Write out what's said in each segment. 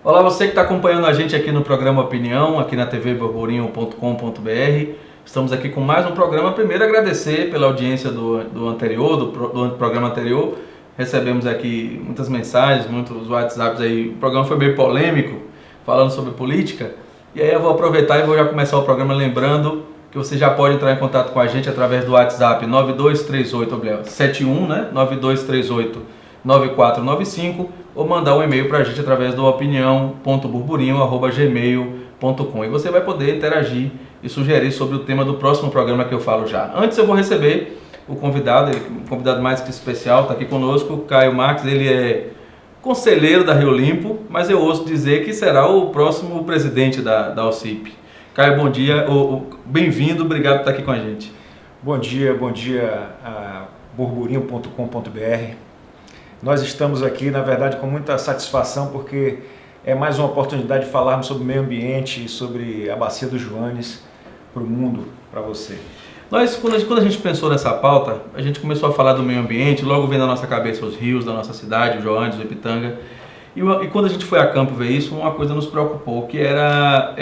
Olá, você que está acompanhando a gente aqui no programa Opinião, aqui na tvburburinho.com.br. Estamos aqui com mais um programa. Primeiro, agradecer pela audiência do programa anterior. Recebemos aqui muitas mensagens, muitos WhatsApps aí. O programa foi meio polêmico, falando sobre política. E aí eu vou aproveitar e vou já começar o programa lembrando que você já pode entrar em contato com a gente através do WhatsApp 923871, né? 9238-9495, ou mandar um e-mail para a gente através do opinião.burburinho@gmail.com. E você vai poder interagir e sugerir sobre o tema do próximo programa que eu falo já. Antes eu vou receber o convidado, um convidado mais que especial, está aqui conosco, o Caio Marques. Ele é conselheiro da Rio Limpo, mas eu ouso dizer que será o próximo presidente da OCIP. Caio, bom dia, bem-vindo, obrigado por estar aqui com a gente. Bom dia a burburinho.com.br. Nós estamos aqui, na verdade, com muita satisfação, porque é mais uma oportunidade de falarmos sobre o meio ambiente e sobre a Bacia do Joanes para o mundo, para você. Quando a gente pensou nessa pauta, a gente começou a falar do meio ambiente, logo vem na nossa cabeça os rios da nossa cidade, o Joanes, o Ipitanga. E quando a gente foi a campo ver isso, uma coisa nos preocupou, que era...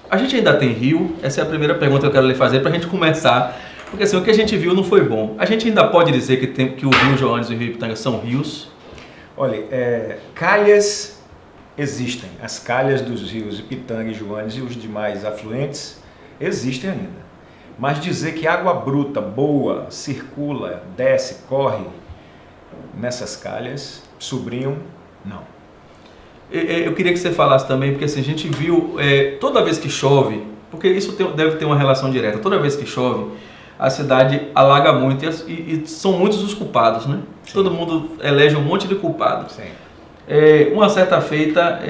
A gente ainda tem rio? Essa é a primeira pergunta que eu quero lhe fazer para a gente começar. Porque assim, o que a gente viu não foi bom. A gente ainda pode dizer que o rio Joanes e o rio Ipitanga são rios? Olha, calhas existem. As calhas dos rios Ipitanga e Joanes e os demais afluentes existem ainda. Mas dizer que água bruta, boa, circula, desce, corre nessas calhas, sobrinho, não. Eu queria que você falasse também, porque assim, a gente viu, toda vez que chove, porque isso deve ter uma relação direta, toda vez que chove, a cidade alaga muito e são muitos os culpados, né? Sim. Todo mundo elege um monte de culpados. Sim. Uma certa feita,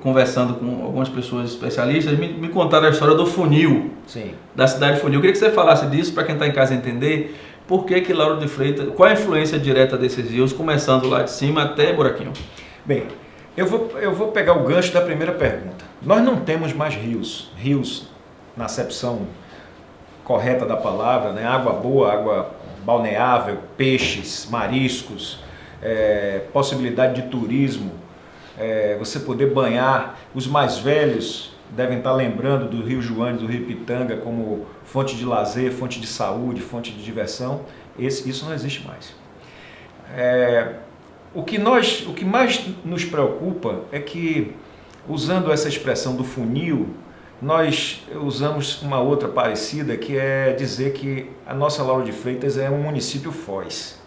conversando com algumas pessoas especialistas, me contaram a história do funil. Sim. Da cidade de Funil. Eu queria que você falasse disso para quem está em casa entender por que Lauro de Freitas, qual a influência direta desses rios, começando lá de cima até Buraquinho. Bem, eu vou pegar o gancho da primeira pergunta. Nós não temos mais rios. Rios, na acepção correta da palavra, né? Água boa, água balneável, peixes, mariscos, possibilidade de turismo, você poder banhar. Os mais velhos devem estar lembrando do Rio Joanes, do Rio Ipitanga como fonte de lazer, fonte de saúde, fonte de diversão. Isso não existe mais. O que mais nos preocupa é que, usando essa expressão do funil, nós usamos uma outra parecida, que é dizer que a nossa Lauro de Freitas é um município foz.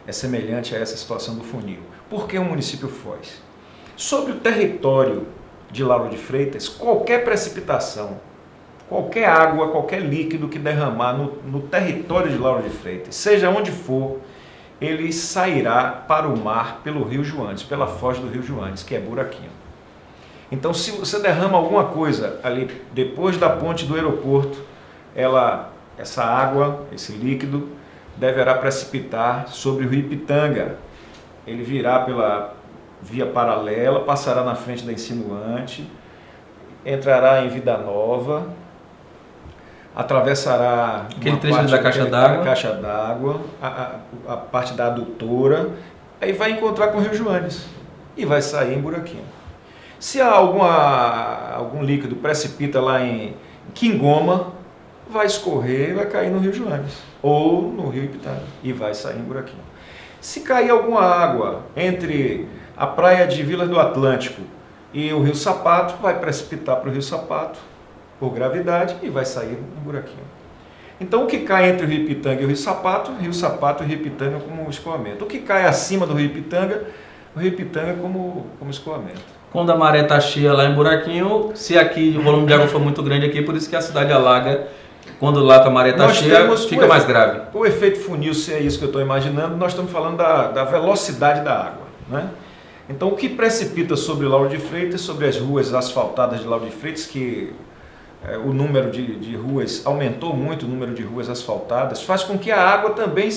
É semelhante a essa situação do funil. Por que um município foz? Sobre o território de Lauro de Freitas, qualquer precipitação, qualquer água, qualquer líquido que derramar no território de Lauro de Freitas, seja onde for, ele sairá para o mar pelo Rio Joanes, pela foz do Rio Joanes, que é Buraquinho. Então, se você derrama alguma coisa ali depois da ponte do aeroporto, essa água, esse líquido, deverá precipitar sobre o Rio Ipitanga. Ele virá pela via paralela, passará na frente da Insinuante, entrará em Vida Nova, atravessará aquele trecho da caixa d'água, a parte da adutora, aí vai encontrar com o Rio Joanes e vai sair em Buraquinho. Se há algum líquido precipita lá em Quingoma, vai escorrer e vai cair no Rio Joanes ou no Rio Ipitanga e vai sair em Buraquinho. Se cair alguma água entre a praia de Vila do Atlântico e o Rio Sapato, vai precipitar para o Rio Sapato por gravidade e vai sair em Buraquinho. Então, o que cai entre o Rio Ipitanga e o Rio Sapato e o Rio Ipitanga como escoamento. O que cai acima do Rio Ipitanga, o Rio Ipitanga como escoamento. Quando a maré está cheia lá em Buraquinho, se aqui o volume de água for muito grande aqui, por isso que a cidade alaga. Quando lá a maré está cheia, fica mais grave. O efeito funil, se é isso que eu estou imaginando, nós estamos falando da velocidade da água, né? Então, o que precipita sobre Lauro de Freitas, sobre as ruas asfaltadas de Lauro de Freitas, que o número de ruas aumentou muito, o número de ruas asfaltadas, faz com que a água também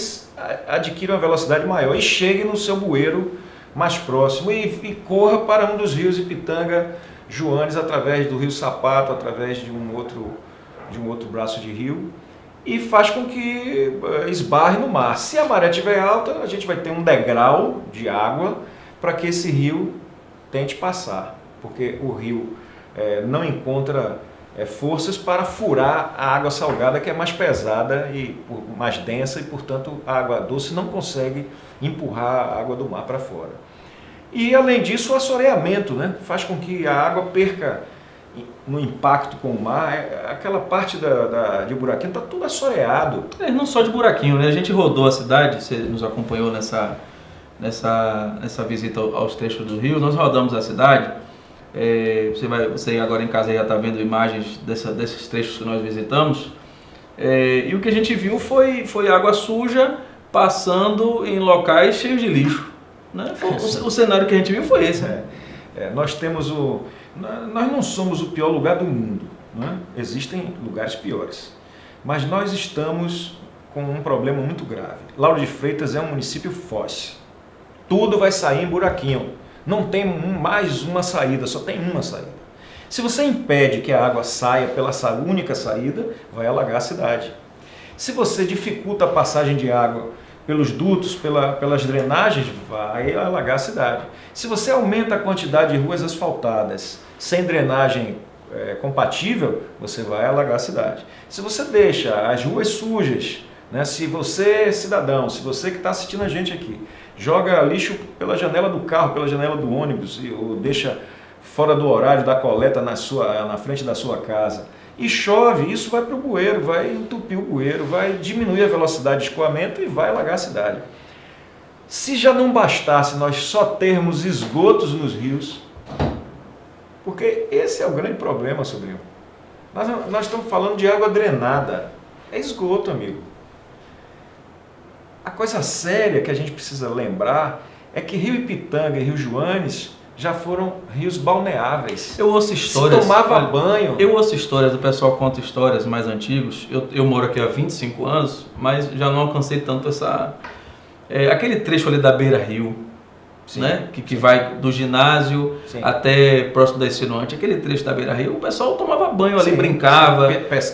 adquira uma velocidade maior e chegue no seu bueiro mais próximo e corra para um dos rios Ipitanga, Joanes, através do Rio Sapato, através de um outro braço de rio, e faz com que esbarre no mar. Se a maré estiver alta, a gente vai ter um degrau de água para que esse rio tente passar, porque o rio não encontra forças para furar a água salgada, que é mais pesada e mais densa, e portanto a água doce não consegue empurrar a água do mar para fora. E além disso, o assoreamento, né, faz com que a água perca no impacto com o mar. Aquela parte de buraquinho está tudo assoreado. Não só de buraquinho, né? A gente rodou a cidade, você nos acompanhou nessa visita aos trechos do rio, nós rodamos a cidade. Você agora em casa já está vendo imagens desses trechos que nós visitamos, e o que a gente viu foi água suja passando em locais cheios de lixo, né? O cenário que a gente viu foi esse. Nós não somos o pior lugar do mundo, né? Existem lugares piores, mas nós estamos com um problema muito grave. Lauro de Freitas é um município fóssil, tudo vai sair em buraquinho. Não tem mais uma saída, só tem uma saída. Se você impede que a água saia pela única saída, vai alagar a cidade. Se você dificulta a passagem de água pelos dutos, pelas drenagens, vai alagar a cidade. Se você aumenta a quantidade de ruas asfaltadas sem drenagem compatível, você vai alagar a cidade. Se você deixa as ruas sujas, né, se você, cidadão, se você que está assistindo a gente aqui, joga lixo pela janela do carro, pela janela do ônibus, ou deixa fora do horário da coleta na frente da sua casa, e chove, isso vai para o bueiro, vai entupir o bueiro, vai diminuir a velocidade de escoamento e vai alagar a cidade. Se já não bastasse nós só termos esgotos nos rios, porque esse é o grande problema, sobrinho. Nós estamos falando de água drenada, é esgoto, amigo. A coisa séria que a gente precisa lembrar é que Rio Ipitanga e Rio Joanes já foram rios balneáveis. Eu ouço histórias. Se tomava banho. Eu ouço histórias, o pessoal conta histórias mais antigas. Eu moro aqui há 25 anos, mas já não alcancei tanto aquele trecho ali da beira-rio, né? Que vai do ginásio até próximo da Insinuante. Aquele trecho da beira-rio, o pessoal tomava banho ali, brincava,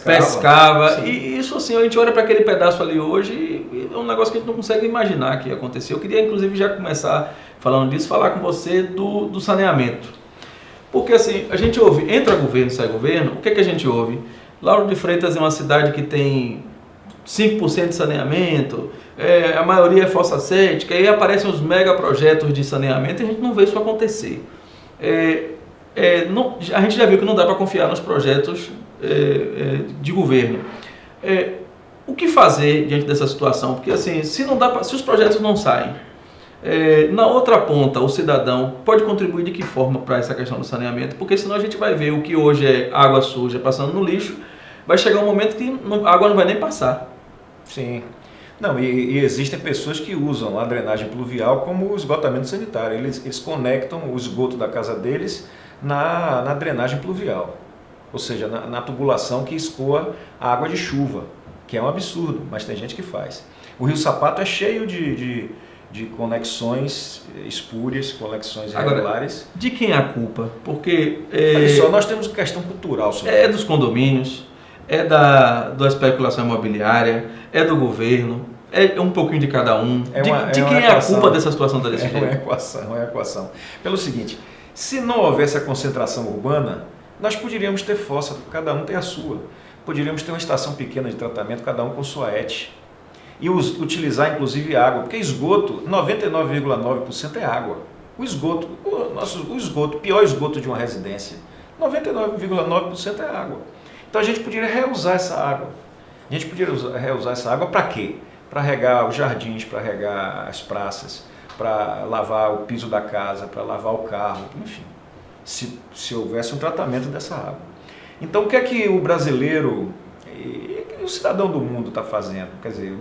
pescava. E isso assim, a gente olha para aquele pedaço ali hoje e é um negócio que a gente não consegue imaginar que ia acontecer. Eu queria inclusive já começar falando disso, falar com você do saneamento. Porque assim, a gente ouve, entra governo, sai governo, o que a gente ouve? Lauro de Freitas é uma cidade que tem 5% de saneamento, a maioria é fossa cética, aí aparecem os mega projetos de saneamento e a gente não vê isso acontecer. A gente já viu que não dá para confiar nos projetos de governo. O que fazer diante dessa situação? Porque assim, se os projetos não saem, na outra ponta, o cidadão pode contribuir de que forma para essa questão do saneamento? Porque senão a gente vai ver o que hoje é água suja passando no lixo, vai chegar um momento que a água não vai nem passar. Sim. Não, e existem pessoas que usam a drenagem pluvial como esgotamento sanitário. Eles conectam o esgoto da casa deles na drenagem pluvial, ou seja, na tubulação que escoa a água de chuva, que é um absurdo, mas tem gente que faz. O Rio Sapato é cheio de conexões espúrias, conexões irregulares. Agora, de quem é a culpa? Porque olha só, nós temos uma questão cultural sobre isso. Dos condomínios, da especulação imobiliária, do governo, é um pouquinho de cada um. De quem é a culpa dessa situação desse jeito? É uma equação. Pelo seguinte, se não houvesse a concentração urbana, nós poderíamos ter fossa, cada um tem a sua. Poderíamos ter uma estação pequena de tratamento, cada um com sua ET. E utilizar inclusive água, porque esgoto, 99,9% é água. O esgoto, o pior esgoto de uma residência, 99,9% é água. Então a gente poderia reusar essa água. A gente poderia reusar essa água para quê? Para regar os jardins, para regar as praças, para lavar o piso da casa, para lavar o carro, enfim, se houvesse um tratamento dessa água. Então o que é que o brasileiro e o cidadão do mundo está fazendo? Quer dizer,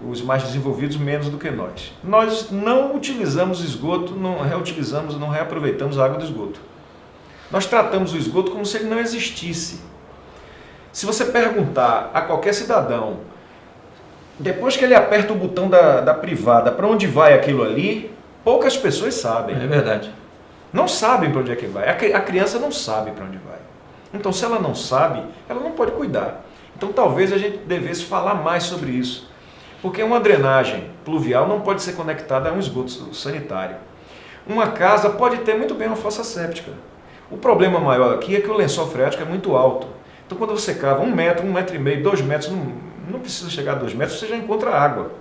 os mais desenvolvidos menos do que nós. Nós não utilizamos esgoto, não reutilizamos, não reaproveitamos a água do esgoto. Nós tratamos o esgoto como se ele não existisse. Se você perguntar a qualquer cidadão, depois que ele aperta o botão da privada, para onde vai aquilo ali, poucas pessoas sabem. É verdade. Não sabem para onde é que vai. A criança não sabe para onde vai. Então, se ela não sabe, ela não pode cuidar. Então, talvez a gente devesse falar mais sobre isso. Porque uma drenagem pluvial não pode ser conectada a um esgoto sanitário. Uma casa pode ter muito bem uma fossa séptica. O problema maior aqui é que o lençol freático é muito alto. Então, quando você cava 1 metro, 1,5 metros, 2 metros, não precisa chegar a 2 metros, você já encontra água.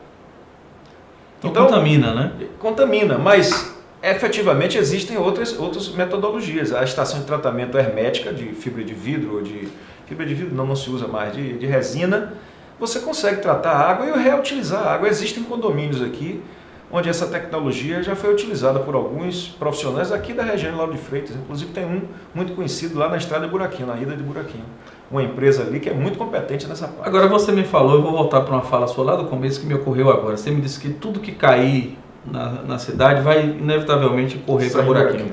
Então contamina, né? Contamina, mas efetivamente existem outras metodologias. A estação de tratamento hermética de fibra de vidro, ou de fibra de vidro não se usa mais, de resina, você consegue tratar a água e reutilizar a água. Existem condomínios aqui onde essa tecnologia já foi utilizada por alguns profissionais aqui da região de Lauro de Freitas. Inclusive tem um muito conhecido lá na estrada de Buraquinho, na ida de Buraquinho. Uma empresa ali que é muito competente nessa parte. Agora você me falou, eu vou voltar para uma fala sua lá do começo que me ocorreu agora. Você me disse que tudo que cair na cidade vai inevitavelmente correr para Buraquinho.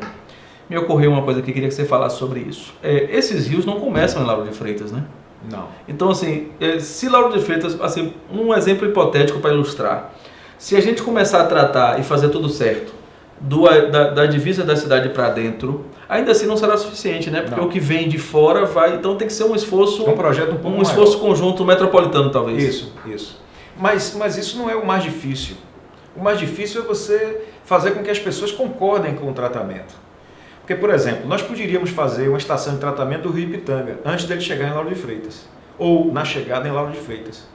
Me ocorreu uma coisa que eu queria que você falasse sobre isso. Esses rios não começam em Lauro de Freitas, né? Não. Então, assim, se Lauro de Freitas, assim, um exemplo hipotético para ilustrar, se a gente começar a tratar e fazer tudo certo da divisa da cidade para dentro, ainda assim não será suficiente, né? Porque o que vem de fora vai, então tem que ser um esforço, um projeto um esforço conjunto metropolitano, talvez. Isso. Mas isso não é o mais difícil. O mais difícil é você fazer com que as pessoas concordem com o tratamento. Porque, por exemplo, nós poderíamos fazer uma estação de tratamento do Rio Ipitanga antes dele chegar em Lauro de Freitas, ou na chegada em Lauro de Freitas.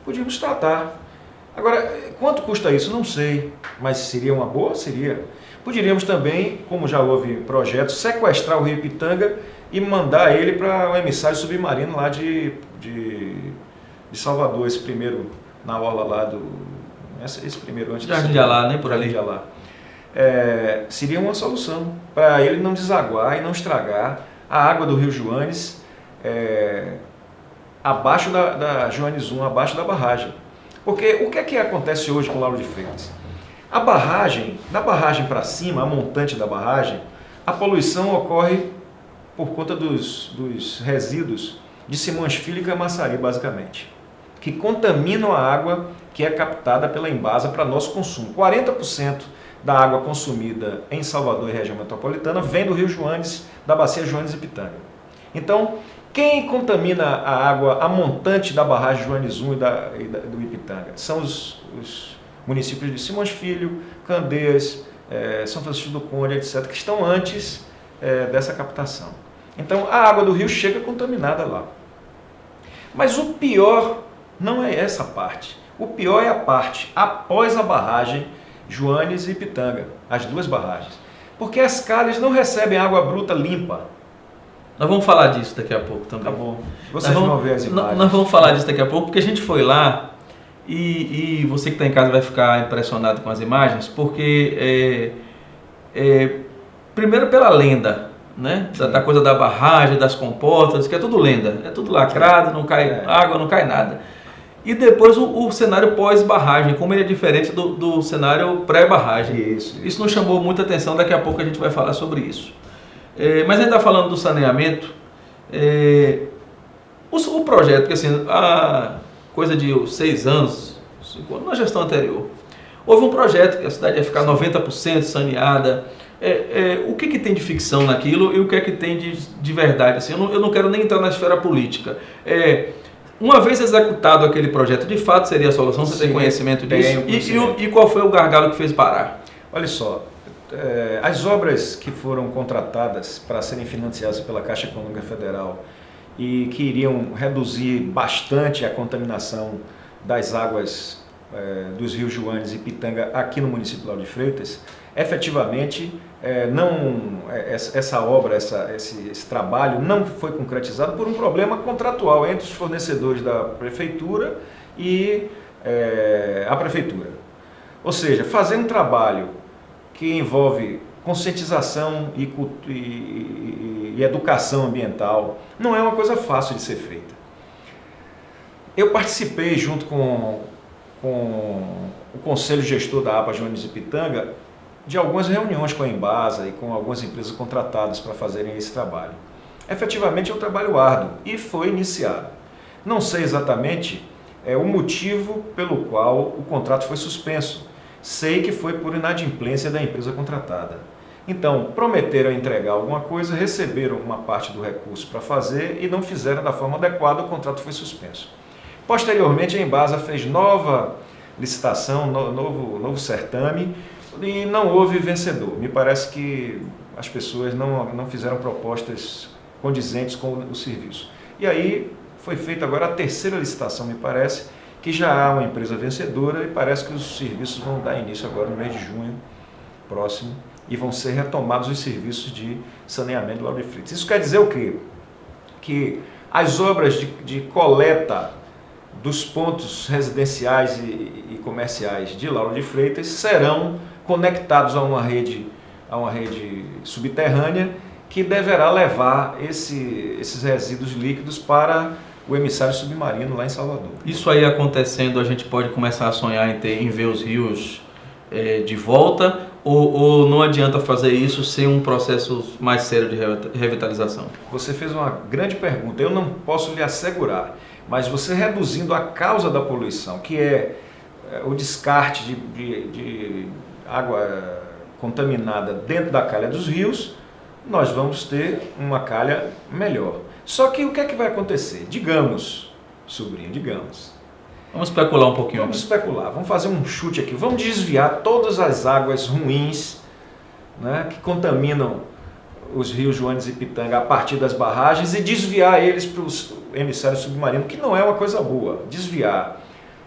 Podíamos tratar. Agora, quanto custa isso? Não sei, mas seria uma boa? Seria. Poderíamos também, como já houve projetos, sequestrar o Rio Ipitanga e mandar ele para o emissário submarino lá de Salvador, esse primeiro, na orla lá esse primeiro antes de Alá, né? Por ali. De Alá. Seria uma solução para ele não desaguar e não estragar a água do Rio Joanes abaixo da Joanes 1, abaixo da barragem. Porque o que é que acontece hoje com Lauro de Freitas? A barragem, da barragem para cima, a montante da barragem, a poluição ocorre por conta dos resíduos de Simões Filho e Camaçari, basicamente, que contaminam a água que é captada pela Embasa para nosso consumo. 40% da água consumida em Salvador e região metropolitana vem do Rio Joanes, da bacia Joanes e Pitanga. Então, quem contamina a água, a montante da barragem Joanes 1 e do Ipitanga? São os municípios de Simões Filho, Candeias, São Francisco do Conde, etc., que estão antes dessa captação. Então, a água do rio chega contaminada lá. Mas o pior não é essa parte. O pior é a parte após a barragem Joanes e Ipitanga, as duas barragens. Porque as calhas não recebem água bruta limpa. Nós vamos falar disso daqui a pouco também. Tá bom. Vocês vão ver as imagens. Nós vamos falar disso daqui a pouco, porque a gente foi lá e você que está em casa vai ficar impressionado com as imagens, porque primeiro pela lenda, né? Da coisa da barragem, das comportas, que é tudo lenda, é tudo lacrado, não cai água, não cai nada. E depois o cenário pós-barragem, como ele é diferente do cenário pré-barragem. Isso nos chamou muita atenção, daqui a pouco a gente vai falar sobre isso. Mas ainda falando do saneamento, o projeto, porque assim, a coisa de 6 anos, 5 anos, na gestão anterior, houve um projeto que a cidade ia ficar 90% saneada. O que tem de ficção naquilo e o que é que tem de verdade? Assim, eu não quero nem entrar na esfera política. Uma vez executado aquele projeto, de fato seria a solução? Você tem conhecimento disso? E qual foi o gargalo que fez parar? Olha só, as obras que foram contratadas para serem financiadas pela Caixa Econômica Federal e que iriam reduzir bastante a contaminação das águas dos rios Joanes e Pitanga aqui no município de Lauro de Freitas, efetivamente essa obra, esse trabalho não foi concretizado por um problema contratual entre os fornecedores da prefeitura e a prefeitura. Ou seja, fazer um trabalho que envolve conscientização e educação ambiental não é uma coisa fácil de ser feita. Eu participei junto com o Conselho Gestor da APA Joanes e Pitanga de algumas reuniões com a Embasa e com algumas empresas contratadas para fazerem esse trabalho. Efetivamente é um trabalho árduo e foi iniciado. Não sei exatamente o motivo pelo qual o contrato foi suspenso. Sei que foi por inadimplência da empresa contratada. Então, prometeram entregar alguma coisa, receberam uma parte do recurso para fazer e não fizeram da forma adequada, o contrato foi suspenso. Posteriormente, a Embasa fez nova licitação, novo certame, E não houve vencedor. Me parece que as pessoas não fizeram propostas condizentes com o serviço. E aí foi feita agora a terceira licitação, me parece, que já há uma empresa vencedora e parece que os serviços vão dar início agora no mês de junho próximo e vão ser retomados os serviços de saneamento de Lauro de Freitas. Isso quer dizer o quê? Que as obras de coleta dos pontos residenciais e comerciais de Lauro de Freitas serão conectados a uma rede subterrânea que deverá levar esses resíduos líquidos para o emissário submarino lá em Salvador. Isso aí acontecendo, a gente pode começar a sonhar em ver os rios de volta, ou não adianta fazer isso sem um processo mais sério de revitalização? Você fez uma grande pergunta, eu não posso lhe assegurar, mas você reduzindo a causa da poluição, que é o descarte de água contaminada dentro da calha dos rios, nós vamos ter uma calha melhor. Só que o que é que vai acontecer? Digamos, sobrinho, digamos. Vamos especular um pouquinho. Vamos especular, vamos fazer um chute aqui. Vamos desviar todas as águas ruins, né, que contaminam os rios Joanes e Pitanga a partir das barragens e desviar eles para os emissários submarinos, que não é uma coisa boa. Desviar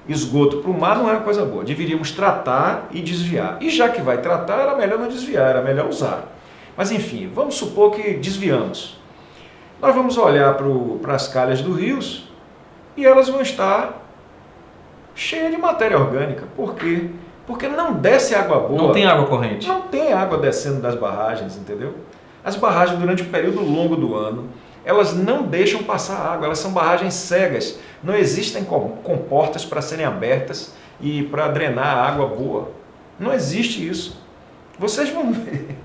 esgoto para o mar não é uma coisa boa. Deveríamos tratar e desviar. E já que vai tratar, era melhor não desviar, era melhor usar. Mas enfim, vamos supor que desviamos. Nós vamos olhar para as calhas dos rios e elas vão estar cheias de matéria orgânica. Por quê? Porque não desce água boa. Não tem água corrente. Não tem água descendo das barragens, entendeu? As barragens, durante um período longo do ano, elas não deixam passar água, elas são barragens cegas. Não existem comportas para serem abertas e para drenar água boa. Não existe isso. Vocês vão ver.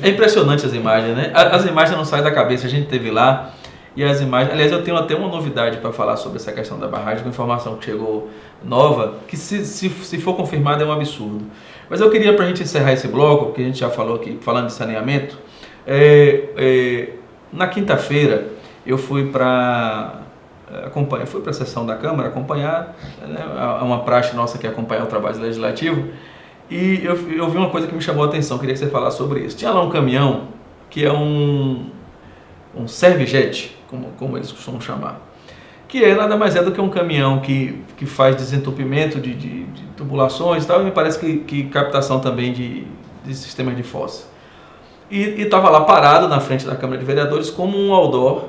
É impressionante as imagens, né? As imagens não saem da cabeça, a gente teve lá e as imagens... Aliás, eu tenho até uma novidade para falar sobre essa questão da barragem, uma informação que chegou nova, que se for confirmada é um absurdo. Mas eu queria, para a gente encerrar esse bloco, que a gente já falou aqui, falando de saneamento, na quinta-feira eu fui para a sessão da Câmara acompanhar, né, uma praxe nossa que é acompanhar o trabalho legislativo, e eu vi uma coisa que me chamou a atenção, queria que você falasse sobre isso. Tinha lá um caminhão que é um Servijet, como eles costumam chamar, que nada mais é do que um caminhão que faz desentupimento de tubulações e tal, e me parece que captação também de sistemas de fossa. E estava lá parado na frente da Câmara de Vereadores como um outdoor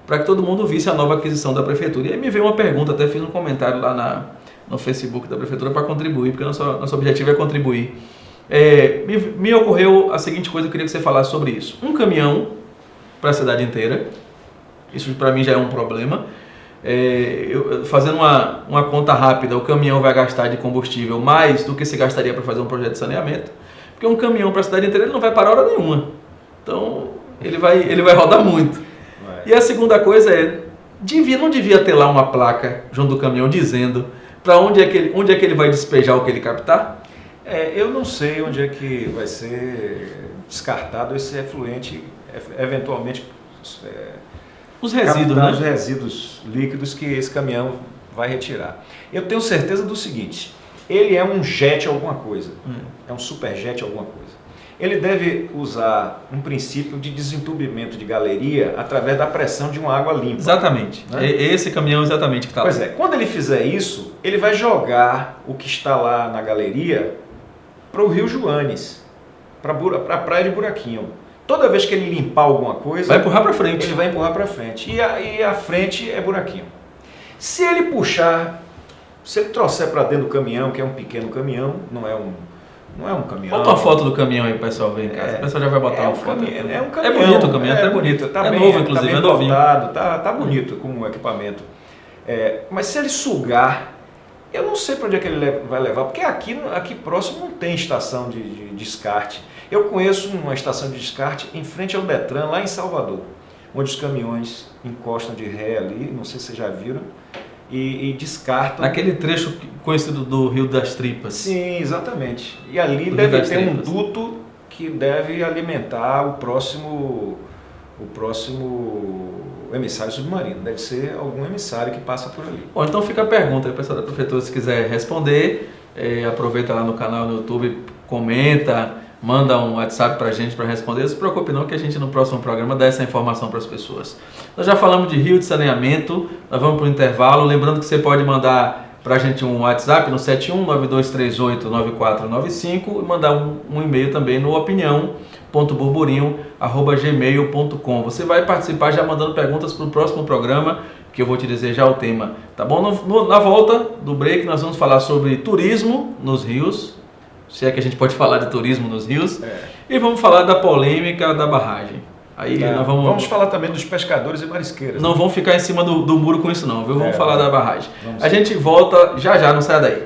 para que todo mundo visse a nova aquisição da Prefeitura. E aí me veio uma pergunta, até fiz um comentário lá no Facebook da Prefeitura para contribuir, porque nosso objetivo é contribuir. Me ocorreu a seguinte coisa, eu queria que você falasse sobre isso. Um caminhão para a cidade inteira, isso para mim já é um problema. Fazendo uma conta rápida, o caminhão vai gastar de combustível mais do que se gastaria para fazer um projeto de saneamento. Porque um caminhão para a cidade inteira ele não vai parar hora nenhuma. Então, ele vai rodar muito. E a segunda coisa não devia ter lá uma placa junto do caminhão dizendo para onde é que ele vai despejar o que ele captar? Eu não sei onde é que vai ser descartado esse efluente, eventualmente os resíduos, né? Os resíduos líquidos que esse caminhão vai retirar. Eu tenho certeza do seguinte, ele é um jet alguma coisa, é um superjet alguma coisa. Ele deve usar um princípio de desentupimento de galeria através da pressão de uma água limpa. Exatamente, né? Esse caminhão exatamente que está lá. Pois é, quando ele fizer isso, ele vai jogar o que está lá na galeria para o Rio Joanes, para a praia de Buraquinho. Toda vez que ele limpar alguma coisa... Vai empurrar para frente. Ele vai empurrar para frente. E a frente é buraquinho. Se ele puxar, se ele trouxer para dentro do caminhão, que é um pequeno caminhão, não é um caminhão... Bota uma foto do caminhão aí, pessoal, ver em casa. O pessoal já vai botar uma foto. É um caminhão. É bonito o caminhão, até bonito. Tá é bem, novo, inclusive, tá bem é novinho. Tá bonito como equipamento. Mas se ele sugar, eu não sei para onde é que ele vai levar, porque aqui próximo não tem estação de descarte. Eu conheço uma estação de descarte em frente ao Detran, lá em Salvador, onde os caminhões encostam de ré ali, não sei se vocês já viram, e descartam. Naquele trecho conhecido do Rio das Tripas. Sim, exatamente. E ali deve ter um duto que deve alimentar o próximo emissário submarino. Deve ser algum emissário que passa por ali. Bom, então fica a pergunta aí, pessoal da Prefeitura, se quiser responder, aproveita lá no canal no YouTube, comenta, manda um WhatsApp pra gente para responder. Não se preocupe não que a gente no próximo programa dá essa informação para as pessoas. Nós já falamos de rio de saneamento, nós vamos para o intervalo. Lembrando que você pode mandar para a gente um WhatsApp no 7192389495 e mandar um e-mail também no opinião.burburinho@gmail.com. Você vai participar já mandando perguntas para o próximo programa, que eu vou te dizer já o tema, tá bom? Na volta do break nós vamos falar sobre turismo nos rios, se é que a gente pode falar de turismo nos rios, e vamos falar da polêmica da barragem. Aí nós vamos falar também dos pescadores e marisqueiros. Não vamos ficar em cima do muro com isso não, viu? Vamos falar da barragem. A gente volta já, não sai daí.